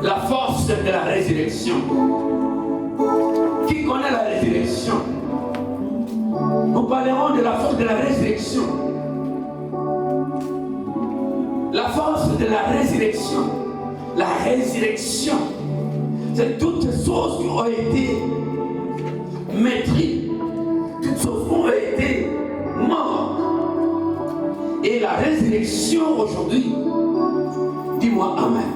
La force de la résurrection. Qui connaît la résurrection? Nous parlerons de la force de la résurrection. La force de la résurrection. La résurrection, c'est toutes ces choses qui ont été maîtrisées, toutes ces choses qui ont été mortes. Et la résurrection aujourd'hui, dis-moi Amen.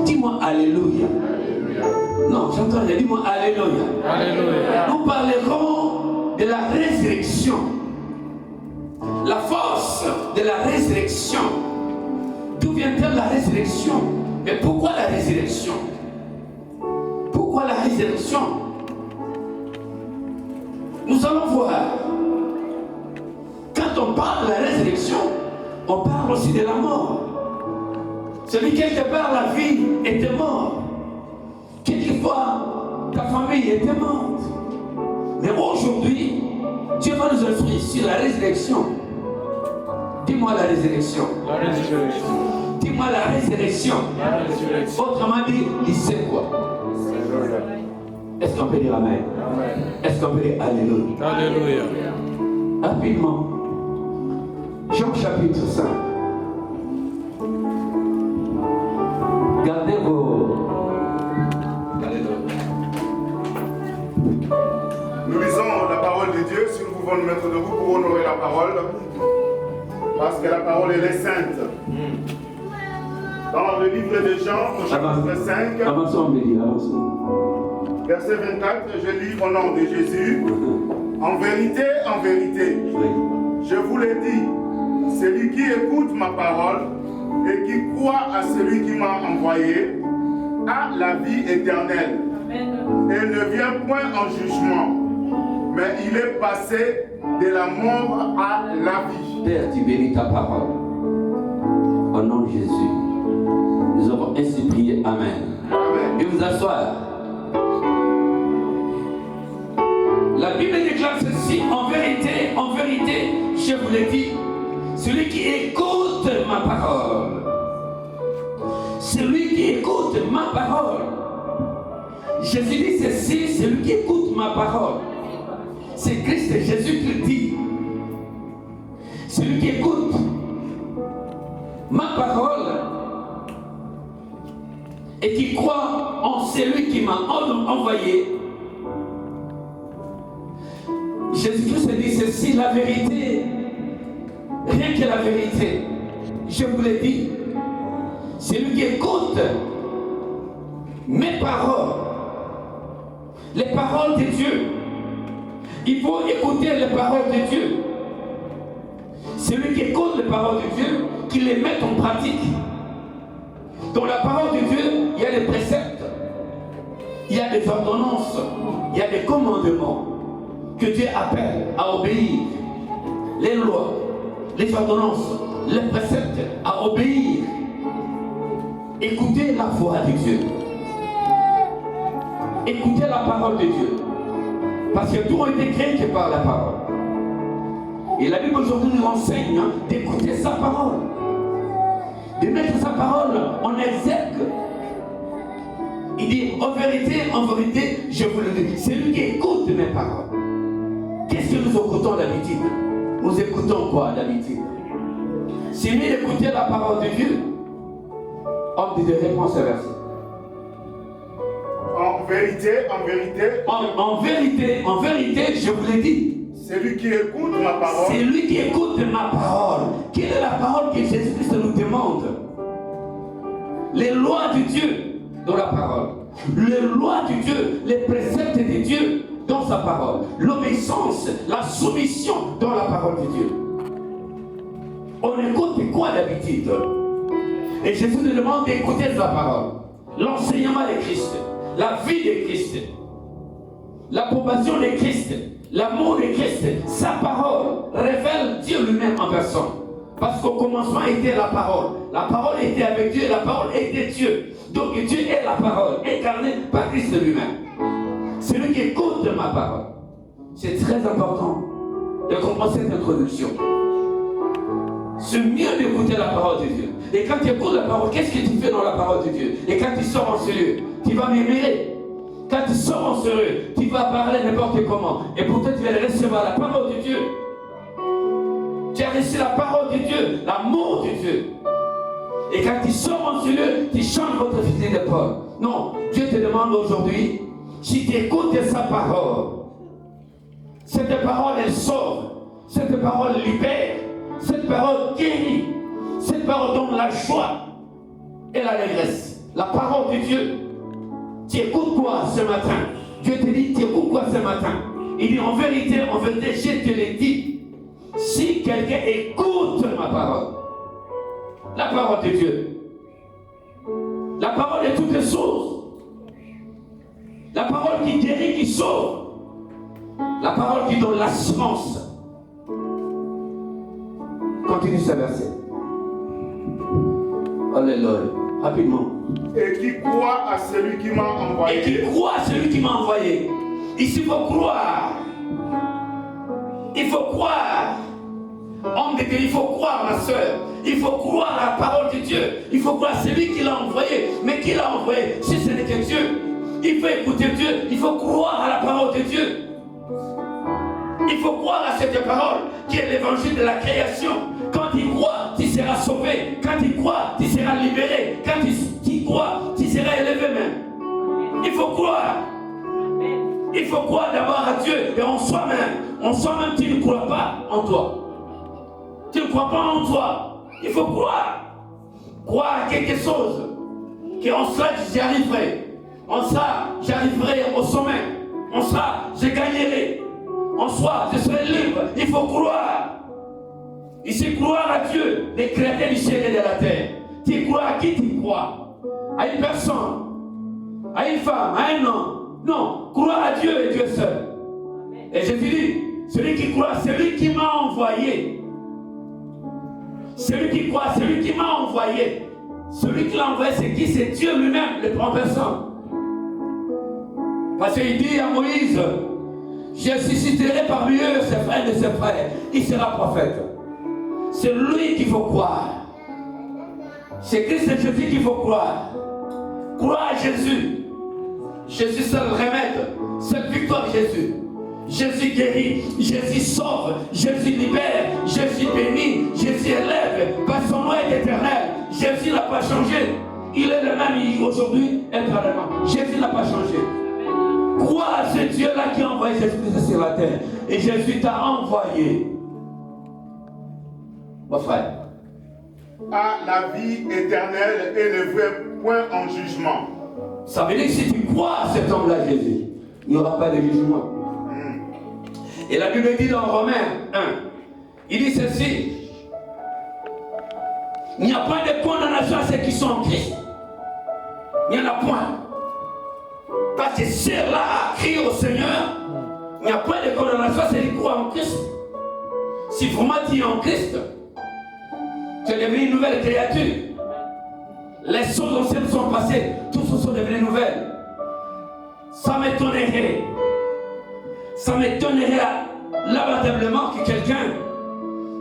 Dis-moi Alléluia. Non, j'entends, dis-moi Alléluia. Alléluia. Nous parlerons de la résurrection. La force de la résurrection. D'où vient-elle la résurrection? Mais pourquoi la résurrection? Pourquoi la résurrection? Nous allons voir. Quand on parle de la résurrection, on parle aussi de la mort. Celui quelque part la vie était mort. Quelquefois, ta famille était morte. Mais aujourd'hui, Dieu va nous instruire sur la résurrection. Dis-moi la résurrection. La résurrection. Dis-moi la résurrection. La résurrection. Autrement dit, il sait quoi? Est-ce qu'on peut dire Amen? Amen. Est-ce qu'on peut dire Alléluia? Alléluia. Rapidement. Jean chapitre 5. Gardez vos... Nous lisons la parole de Dieu. Si nous pouvons nous mettre debout pour honorer la parole, parce que la parole elle est sainte. Dans le livre de Jean, au chapitre 5, verset 24, je lis au nom de Jésus. En vérité, je vous l'ai dit, celui qui écoute ma parole et qui croit à celui qui m'a envoyé a la vie éternelle. Et ne vient point en jugement, mais il est passé de la mort à la vie. Père, tu bénis ta parole. Au nom de Jésus, nous avons ainsi prié. Amen. Amen. Et vous asseoir. La Bible déclare ceci, en vérité, je vous l'ai dit, celui qui écoute ma parole, celui qui écoute ma parole, Jésus dit ceci, celui qui écoute ma parole, c'est Christ et Jésus qui le dit, celui qui écoute ma parole et qui croit en celui qui m'a envoyé, Jésus-Christ dit ceci, la vérité, rien que la vérité, je vous l'ai dit, celui qui écoute mes paroles, les paroles de Dieu, il faut écouter les paroles de Dieu. Celui qui écoute les paroles de Dieu, qui les met en pratique. Dans la parole de Dieu, il y a des préceptes, il y a des ordonnances, il y a des commandements que Dieu appelle à obéir. Les lois, les ordonnances, les préceptes à obéir. Écoutez la voix de Dieu. Écoutez la parole de Dieu. Parce que tout a été créé que par la parole. Et la Bible aujourd'hui nous enseigne d'écouter sa parole. De mettre sa parole en exergue. Il dit, en vérité, je vous le dis. C'est lui qui écoute mes paroles. Qu'est-ce que nous écoutons d'habitude? Nous écoutons quoi d'habitude? C'est mieux d'écouter la parole de Dieu. Homme de réponse à verset. En vérité, je vous l'ai dit. Celui qui écoute ma parole. C'est lui qui écoute ma parole. Quelle est la parole que Jésus-Christ nous demande? Les lois de Dieu dans la parole. Les lois de Dieu, les préceptes de Dieu dans sa parole. L'obéissance, la soumission dans la parole de Dieu. On écoute quoi d'habitude? Et Jésus nous demande d'écouter sa parole. L'enseignement de Christ. la vie de Christ, l'approbation de Christ, l'amour de Christ, sa parole révèle Dieu lui-même en personne. Parce qu'au commencement était la parole. La parole était avec Dieu et la parole était Dieu. Donc Dieu est la parole, incarnée par Christ lui-même. Celui qui écoute ma parole. C'est très important de comprendre cette introduction. C'est mieux d'écouter la parole de Dieu. Et quand tu écoutes la parole, qu'est-ce que tu fais dans la parole de Dieu? Et quand tu sors en sérieux, tu vas m'aimer. Quand tu sors en sérieux, tu vas parler n'importe comment. Et pourtant tu vas recevoir la parole de Dieu. Tu as reçu la parole de Dieu, l'amour de Dieu. Et quand tu sors en sérieux, tu changes votre fusil d'épaule. Non, Dieu te demande aujourd'hui, si tu écoutes sa parole, cette parole elle sauve, cette parole libère, cette parole guérit, cette parole donne la joie et l'allégresse. La parole de Dieu. Tu écoutes quoi ce matin? Dieu te dit, tu écoutes quoi ce matin? Il dit, en vérité, je te l'ai dit. Si quelqu'un écoute ma parole, la parole de Dieu, la parole de toutes les choses, la parole qui guérit, qui sauve, la parole qui donne l'assurance. Continue ce verset. Alléluia. Rapidement. Et qui croit à celui qui m'a envoyé. Et qui croit à celui qui m'a envoyé. Ici, il faut croire. Il faut croire. Homme de Dieu, il faut croire, ma soeur. Il faut croire à la parole de Dieu. Il faut croire à celui qui l'a envoyé. Mais qui l'a envoyé? Si ce n'est que Dieu. Il faut écouter Dieu. Il faut croire à la parole de Dieu. Il faut croire à cette parole qui est l'évangile de la création. Quand tu crois, tu seras sauvé. Quand tu crois, tu seras libéré. Quand tu crois, tu seras élevé même. Il faut croire. Il faut croire d'abord à Dieu et en soi-même. En soi-même, tu ne crois pas en toi. Tu ne crois pas en toi. Il faut croire. Croire à quelque chose. Qu'en cela, j'y arriverai. En ça, j'arriverai au sommet. En ça, je gagnerai. En soi, je serai libre. Il faut croire. Ici, croire à Dieu, le créateur du ciel et de la terre. Tu crois à qui tu crois? À une personne, à une femme, à un homme. Non, croire à Dieu et Dieu seul. Et je te dis, celui qui croit, celui qui m'a envoyé. Celui qui croit, celui qui m'a envoyé. Celui qui l'a envoyé, c'est qui? C'est Dieu lui-même, le en personne. Parce qu'il dit à Moïse, je susciterai parmi eux ses frères et ses frères. Il sera prophète. C'est lui qu'il faut croire. C'est Christ et Jésus qu'il faut croire. Croire à Jésus. Jésus seul remède. Seule victoire Jésus. Jésus guérit. Jésus sauve. Jésus libère. Jésus bénit. Jésus élève. Par son nom est éternel. Jésus n'a pas changé. Il est le même aujourd'hui éternellement. Jésus n'a pas changé. Crois à ce Dieu-là qui a envoyé Jésus sur la terre. Et Jésus t'a envoyé. Mon frère. À la vie éternelle et ne veut point en jugement. Ça veut dire que si tu crois à cet homme-là, Jésus, il n'y aura pas de jugement. Et la Bible dit dans Romains 1, il dit ceci. Il n'y a pas de condamnation à ceux qui sont en Christ. Il n'y en a point. Parce que ceux-là a crié au Seigneur, il n'y a pas de condamnation à ceux qui croient en Christ. Si vraiment tu es en Christ, tu es devenu une nouvelle créature. Les choses anciennes sont passées, tout ce sont devenues nouvelles. Ça m'étonnerait lamentablement que quelqu'un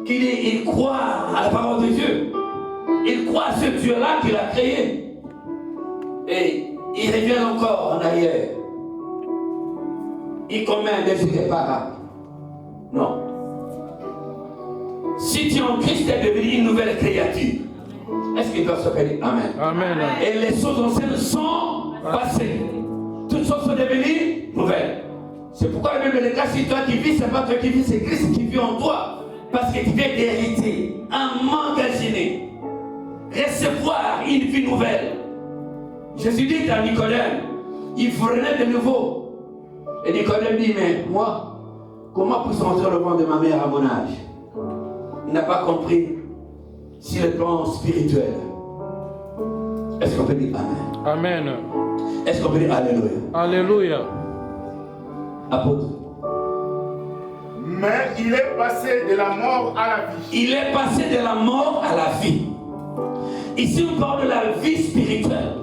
il croit à la parole de Dieu. Il croit à ce Dieu-là qu'il a créé. Et il revient encore en arrière. Il commet des irréparables. Non. Si tu es en Christ, tu es devenu une nouvelle créature. Est-ce qu'il doit se dire Amen? Amen. Et les choses anciennes sont passées. Toutes choses sont devenues nouvelles. C'est pourquoi la Bible dit, si toi qui vis, ce n'est pas toi qui vis, c'est Christ qui vit en toi. Parce que tu viens d'hériter, emmagasiner, recevoir une vie nouvelle. Jésus dit à Nicodème, il faut renaître de nouveau. Et Nicodème dit, mais moi, comment puis-je rentrer dans le ventre de ma mère à mon âge? Il n'a pas compris sur le plan spirituel. Est-ce qu'on peut dire Amen? Amen. Est-ce qu'on peut dire Alléluia? Alléluia. Apôtre. Mais il est passé de la mort à la vie. Il est passé de la mort à la vie. Ici, on parle de la vie spirituelle.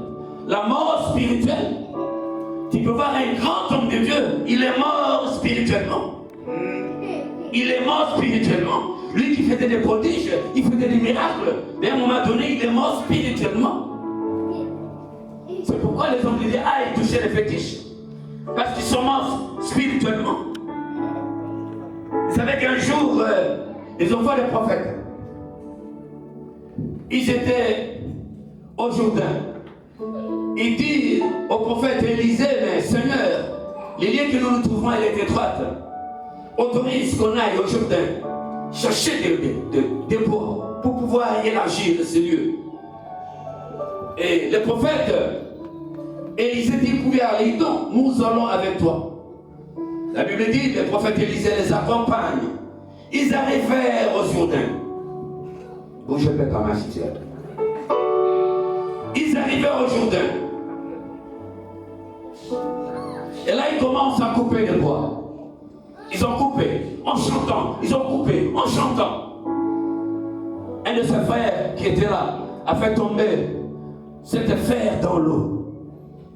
La mort spirituelle. Tu peux voir un grand homme de Dieu, il est mort spirituellement. Il est mort spirituellement. Lui qui faisait des prodiges, il faisait des miracles. Mais à un moment donné, il est mort spirituellement. C'est pourquoi les hommes disaient, ah, ils touchaient les fétiches. Parce qu'ils sont morts spirituellement. Vous savez qu'un jour, les enfants des prophètes, ils étaient au Jourdain. Ils disent au prophète Élisée, mais Seigneur, les lieux que nous nous trouvons, elle est étroite. Autorise qu'on aille au Jourdain chercher des bois pour pouvoir élargir ce lieu. Et le prophète Élisée dit, vous pouvez aller, donc nous allons avec toi. La Bible dit, le prophète Élisée les accompagne. Ils arrivèrent au Jourdain. Bougez pas comme un cimetière. Ils arrivèrent au Jourdain. Et là, ils commencent à couper le bois. Ils ont coupé en chantant. Ils ont coupé en chantant. Un de ses frères qui était là a fait tomber cette fer dans l'eau.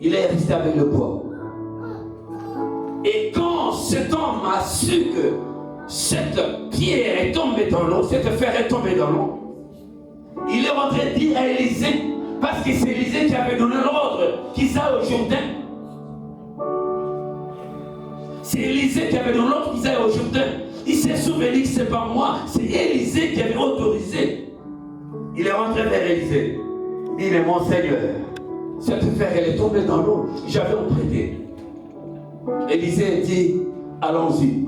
Il est resté avec le bois. Et quand cet homme a su que cette pierre est tombée dans l'eau, cette fer est tombée dans l'eau, il est rentré dire à Élisée, parce que c'est Élisée qui avait donné l'ordre qu'ils aillent au Jourdain. C'est Élisée qui avait donné l'ordre qu'ils aillent au Jourdain. Il s'est souvenu que ce n'est pas moi, c'est Élisée qui avait autorisé. Il est rentré vers Élisée. Il dit, mais mon Seigneur, cette fer, elle est tombée dans l'eau. J'avais emprunté. Élisée dit, allons-y.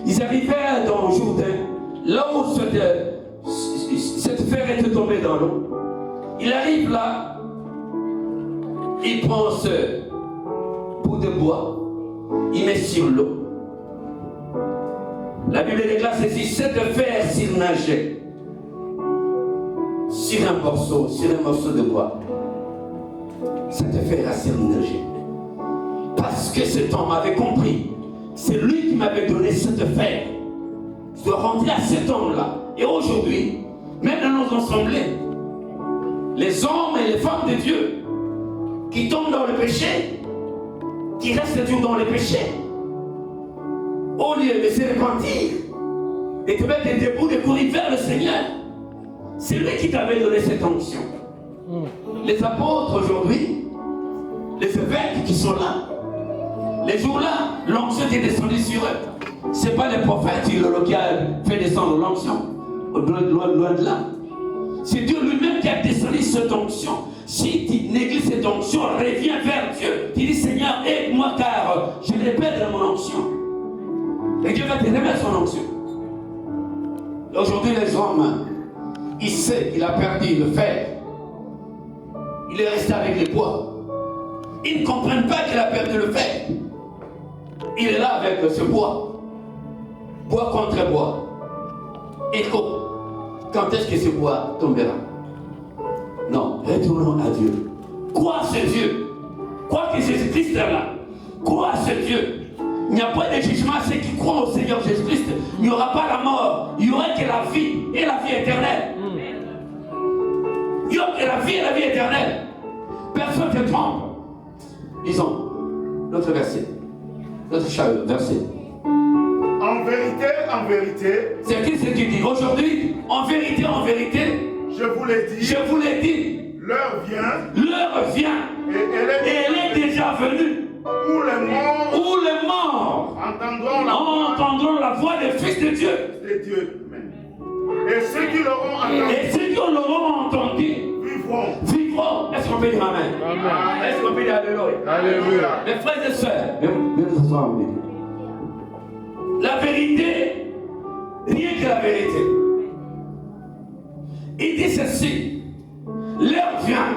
Ils arrivèrent dans le Jourdain, là où cette fer était tombée dans l'eau. Il arrive là, il prend ce bout de bois, il met sur l'eau. La Bible déclare ceci, cette fer s'il nageait sur un morceau de bois. Cette fer a s'il nageait. Parce que cet homme avait compris, c'est lui qui m'avait donné cette fer. Je dois rentrer à cet homme-là. Et aujourd'hui, même dans nos assemblées, les hommes et les femmes de Dieu qui tombent dans le péché, qui restent toujours dans le péché, au lieu de se repentir et de mettre debout, de courir vers le Seigneur, c'est lui qui t'avait donné cette onction. Les apôtres aujourd'hui, les évêques qui sont là, les jours-là, l'onction est descendue sur eux. Ce n'est pas les prophètes qui a fait descendre l'onction, loin de là. C'est Dieu lui-même qui a descendu cette onction. Si tu négliges cette onction, reviens vers Dieu. Tu dis, Seigneur, aide-moi car je vais perdre mon onction. Et Dieu va te remettre son onction. Aujourd'hui, les hommes, il sait qu'il a perdu le fer. Il est resté avec les bois. Ils ne comprennent pas qu'il a perdu le fer. Il est là avec ce bois. Bois contre bois. Et quand est-ce que ce bois tombera? Non, retournons à Dieu. Crois ce Dieu. Crois que Jésus-Christ est là. Crois ce Dieu. Il n'y a pas de jugement à ceux qui croient au Seigneur Jésus-Christ. Il n'y aura pas la mort. Il n'y aura que la vie et la vie éternelle. Il y aura que la vie et la vie éternelle. Personne ne te trompe. Lisons notre verset. Notre verset. En vérité, c'est qui ce qui dit aujourd'hui, en vérité, je vous l'ai dit, l'heure vient, et elle est déjà venue, où les morts entendront la voix des fils de Dieu. Et ceux qui l'auront entendu, vivront. Est-ce qu'on peut dire Amen? Amen. Est-ce qu'on peut dire Alléluia? Alléluia. Mes frères et sœurs, venez vous asseoir. La vérité, rien que la vérité. Il dit ceci, l'heure vient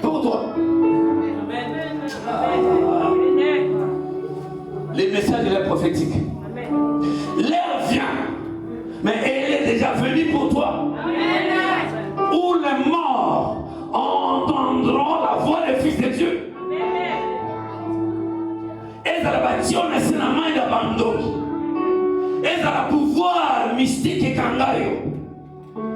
pour toi. Les messages de la prophétique. L'heure vient, mais elle est déjà venue pour toi. Où les morts entendront la voix du Fils de Dieu. Et ça la bâtion, c'est la main d'abandon. Et ça le pouvoir mystique et kangayo.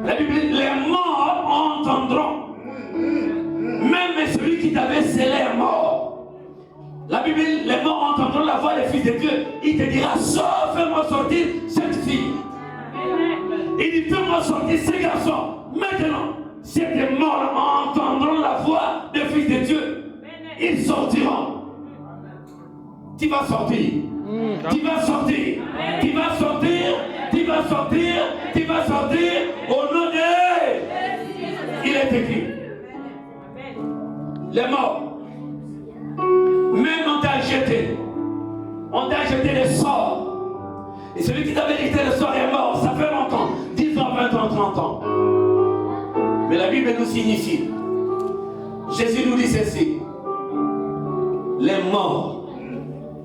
La Bible dit, les morts entendront. Même celui qui t'avait scellé est mort. La Bible dit, les morts entendront la voix du Fils de Dieu. Il te dira, fais-moi sortir cette fille. Il dit, fais-moi sortir ces garçons. Maintenant, ces morts entendront la voix du Fils de Dieu. Ils sortiront. Tu vas sortir. Tu vas sortir. Tu vas sortir. Tu vas sortir. Tu vas sortir. Au nom de... Il est écrit. Les morts. Même on t'a jeté. On t'a jeté le sort. Et celui qui t'avait jeté le sort est mort. Ça fait longtemps. 10 ans, 20 ans, 30 ans. Mais la Bible nous signifie. Jésus nous dit ceci. Les morts.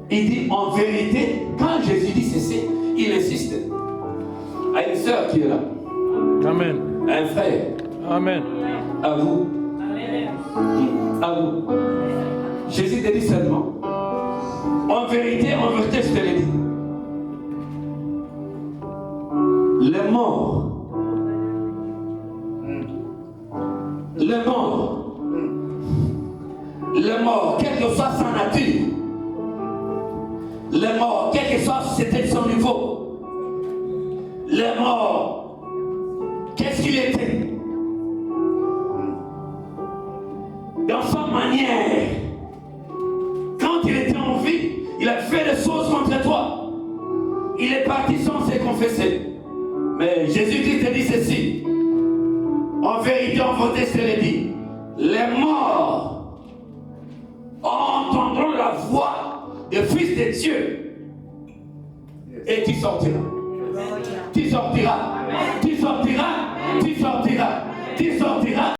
Il dit en vérité, quand Jésus dit ceci, il insiste. À une sœur qui est là. Amen. À un frère. Amen. À vous. À vous. Jésus te dit seulement. En vérité, je te l'ai dit. Les morts. Les morts. Les morts, quelle que soit sa nature. Les morts, quel que soit c'était son niveau. Les morts, qu'est-ce qu'il était? Dans sa manière, quand il était en vie, il a fait des choses contre toi. Il est parti sans se confesser. Mais Jésus-Christ te dit ceci. En vérité, en vérité, je te l'ai dit. Les morts entendront la voix du Fils de Dieu. Et tu sortiras. Tu sortiras. Tu sortiras. Tu sortiras. Tu sortiras.